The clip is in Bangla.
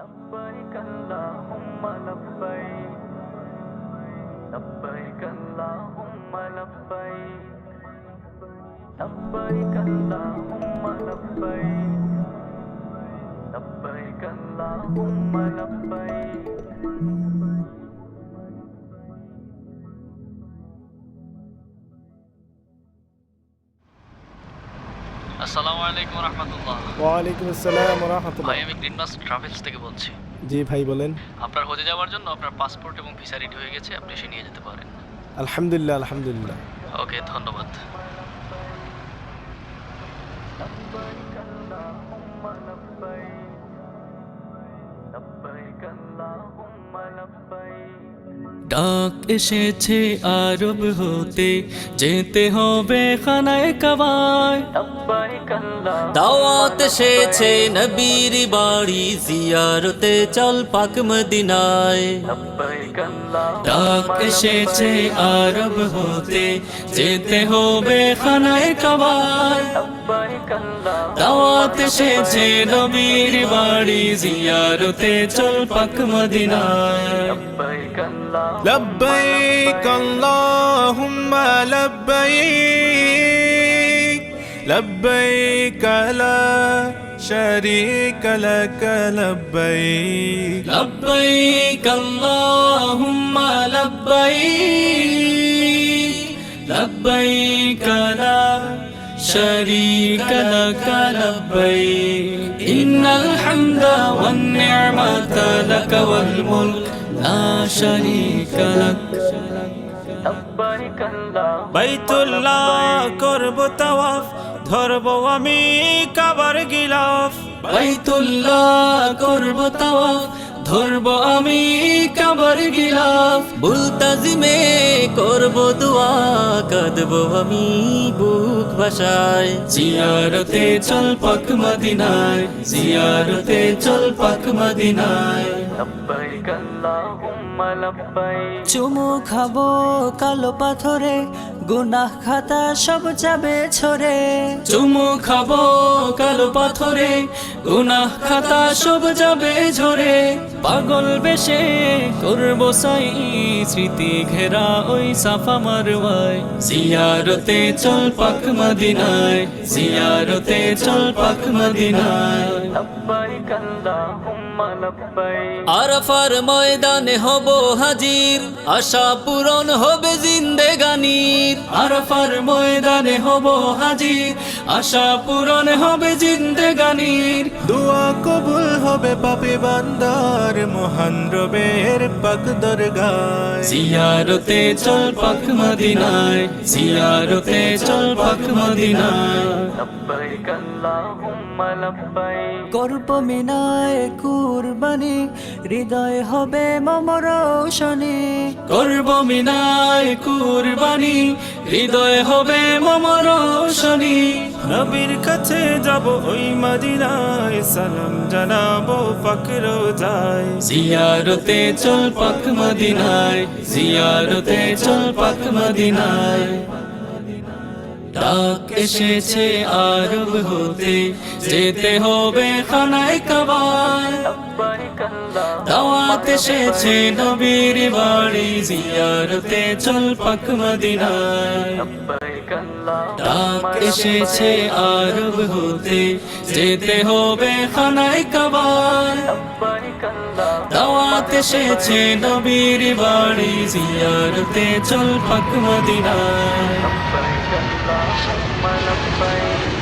لبيك اللهم لبيك لبيك اللهم لبيك لبيك اللهم لبيك لبيك اللهم لبيك আসসালামু আলাইকুম রহমতুল্লাহ। ওয়ালাইকুম আসসালাম ওয়া রাহমাতুল্লাহ। ভাই আমি গ্রিন বাস ট্রাভেলস থেকে বলছি। জি ভাই বলেন। আপনার হজে যাওয়ার জন্য আপনার পাসপোর্ট এবং ভিসা রেডি হয়ে গেছে, আপনি এসে নিয়ে যেতে পারেন। আলহামদুলিল্লাহ আলহামদুলিল্লাহ। ওকে, ধন্যবাদ। ডাক এসেছে আরব হতে, যেতে হবে খানায় কাবায়। দাওয়াত এসেছে নবীর বাড়ি, জিয়ারতে চল পাক মদিনায়। ডাক এসেছে আরব হতে, যেতে হবে খানায় কাবায়। দাওয়াত এসেছে নবীর বাড়ি, জিয়ারতে চল পাক মদিনায়। لبيك اللهم لبيك لبيك لا شريك لك لبيك لبيك اللهم لبيك لبيك لا شريك لك لبيك إن الحمد والنعمة لك والملك لا شريك لك বাইতুল্লাহ করব তাওয়াফ, ধরব আমি কাবার গিলাফ। বাইতুল্লাহ করব তাওয়াফ, ধরব আমি কাবার গিলাফ। মুলতাজিমে করব দোয়া, কাঁদব আমি বুক ভাষায়। জিয়ারতে চল পাক মদিনায়, জিয়ারতে চল পাক মদিনায়। لبيك اللهم لبيك চুমু খাবো কালো পাথরে, গুনাহ খাতা সব যাবে ঝরে। চুমু খাবো কালো পাথরে, গুনাহ খাতা সব যাবে ঝরে। পাগল বেশে করবো সাই, স্মৃতি ঘেরা ওই সাফা মারওয়ায়। জিয়ারতে চল পাক মদিনায়, জিয়ারতে চল পাক মদিনায়। لبيك اللهم لبيك আরাফার ময়দানে হব হাজির, আশা পূরণ হবে জিন্দেগানির। আরাফার ময়দানে হব হাজির, আশা পূরণ হবে জিন্দেগানির। দোয়া কবুল হবে পাপী বান্দার, মহান রবের পাক দরগায়। জিয়ারতে চল পাক মদিনায়, জিয়ারতে চল পাক মদিনায়। لبيك اللهم لبيك করব মিনায় কুরবানি, হৃদয় হবে মম রোশনী। করব মিনায় কুরবানি, হৃদয় হবে মম রোশনী। নবীর কাছে যাব ওই মদিনায়, সালাম জানাবো পাক রোজায়। জিয়ারতে চল পাক মদিনায়, জিয়ারতে চল পাক মদিনায়। ডাক এসেছে আরব হতে, যেতে হবে খানায় কাবায়। দাওয়াত এসেছে নবীর বাড়ি, জিয়ারতে চল পাক মদিনায়। ডাক এসেছে আরব হতে, যেতে হবে খানায় কাবায়। দাওয়াত এসেছে নবীর বাড়ি, জিয়ারতে চল পাক মদিনায়। لبيك اللهم لبيك